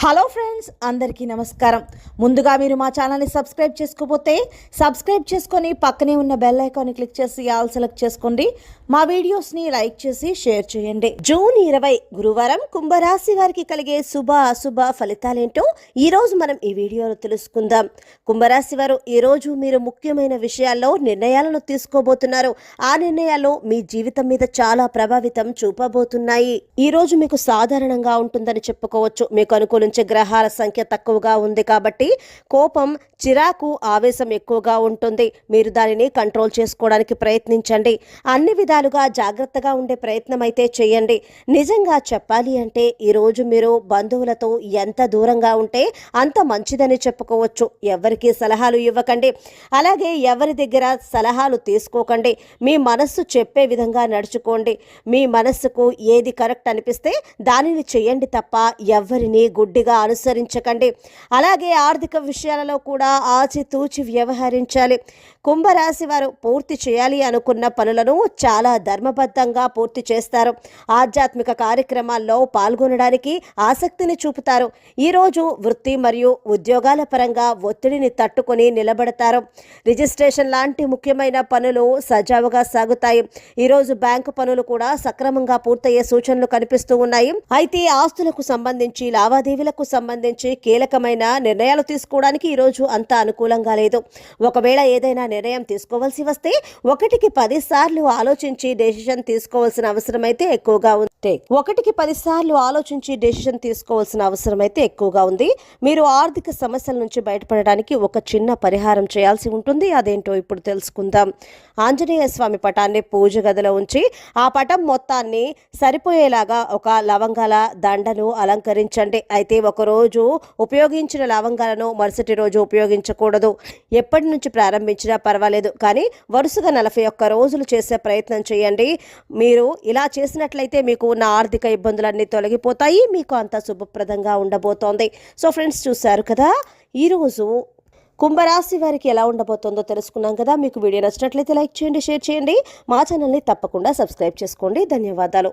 Hello friends, అందరికీ నమస్కారం. ముందుగా మీరు మా ఛానల్ని సబ్స్క్రైబ్ చేసుకోకపోతే సబ్స్క్రైబ్ చేసుకొని పక్కనే ఉన్న బెల్ ఐకాన్ని క్లిక్ చేసి ఆల్ సెలెక్ట్ చేసుకోండి. మా వీడియోస్ని లైక్ చేసి షేర్ చేయండి. జూన్ 20 గురువారం కుంభరాశి వారికి కలిగే శుభ అశుభ ఫలితాలేంటో ఈరోజు మనం ఈ వీడియోలో తెలుసుకుందాం. కుంభరాశి వారు ఈరోజు మీరు ముఖ్యమైన విషయాల్లో నిర్ణయాలను తీసుకోబోతున్నారు. ఆ నిర్ణయాలు మీ జీవితం మీద చాలా ప్రభావితం చూపబోతున్నాయి. ఈరోజు మీకు సాధారణంగా ఉంటుందని చెప్పుకోవచ్చు. మీకు అనుకూలించే గ్రహాల సంఖ్య తక్కువగా ఉంది కాబట్టి కోపం, చిరాకు, ఆవేశం ఎక్కువగా ఉంటుంది. మీరు దానిని కంట్రోల్ చేసుకోవడానికి ప్రయత్నించండి. అన్ని విధాలుగా జాగ్రత్తగా ఉండే ప్రయత్నం అయితే చేయండి. నిజంగా చెప్పాలి అంటే ఈరోజు మీరు బంధువులతో ఎంత దూరంగా ఉంటే అంత మంచిదని చెప్పుకోవచ్చు. ఎవరికి సలహాలు ఇవ్వకండి, అలాగే ఎవరి దగ్గర సలహాలు తీసుకోకండి. మీ మనస్సు చెప్పే విధంగా నడుచుకోండి. మీ మనస్సుకు ఏది కరెక్ట్ అనిపిస్తే దానిని చేయండి తప్ప ఎవరిని గుడ్డిగా అనుసరించకండి. అలాగే ఆర్థిక విషయాలలో కూడా ఆచితూచి వ్యవహరించాలి. కుంభరాశి వారు పూర్తి చేయాలి అనుకున్న పనులను చాలా ధర్మబద్ధంగా పూర్తి చేస్తారు. ఆధ్యాత్మిక కార్యక్రమాల్లో పాల్గొనడానికి ఆసక్తిని చూపుతారు. ఈరోజు వృత్తి మరియు ఉద్యోగాల పరంగా ఒత్తిడిని తట్టుకొని నిలబడతారు. రిజిస్ట్రేషన్ లాంటి ముఖ్యమైన పనులు సజావుగా సాగుతాయి. ఈరోజు బ్యాంకు పనులు కూడా సక్రమంగా పూర్తయ్యే సూచనలు కనిపిస్తూ ఉన్నాయి. అయితే ఆస్తులకు సంబంధించి, లావాదేవీలకు సంబంధించి కీలకమైన నిర్ణయాలు తీసుకోవడానికి ఈరోజు అంత అనుకూలంగా లేదు. ఒకవేళ ఏదైనా నిర్ణయం తీసుకోవాల్సి వస్తే 1కి 10 సార్లు ఆలోచించి డెసిషన్ తీసుకోవాల్సిన అవసరం అయితే ఎక్కువగా ఉంది. 1కి 10 సార్లు ఆలోచించి డెసిషన్ తీసుకోవాల్సిన అవసరం అయితే ఎక్కువగా ఉంది. మీరు ఆర్థిక సమస్యల నుంచి బయటపడడానికి ఒక చిన్న పరిహారం చేయాల్సి ఉంటుంది. అదేంటో ఇప్పుడు తెలుసుకుందాం. ఆంజనేయ స్వామి పటాన్ని పూజ గదిలో ఉంచి ఆ పటం మొత్తాన్ని సరిపోయేలాగా ఒక లవంగాల దండను అలంకరించండి. అయితే ఒకరోజు ఉపయోగించిన లవంగాలను మరుసటి రోజు ఉపయోగించకూడదు. ఎప్పటి నుంచి ప్రారంభించినా పర్వాలేదు, కానీ వరుసగా 41 రోజులు చేసే ప్రయత్నం చేయండి. మీరు ఇలా చేసినట్లయితే మీకు ఉన్న ఆర్థిక ఇబ్బందులన్నీ తొలగిపోతాయి. మీకు అంత శుభప్రదంగా ఉండబోతోంది. సో ఫ్రెండ్స్, చూశారు కదా, ఈరోజు కుంభరాశి వారికి ఎలా ఉండబోతుందో తెలుసుకున్నాం కదా. మీకు వీడియో నచ్చినట్లయితే లైక్ చేయండి, షేర్ చేయండి. మా ఛానల్ని తప్పకుండా సబ్స్క్రైబ్ చేసుకోండి. ధన్యవాదాలు.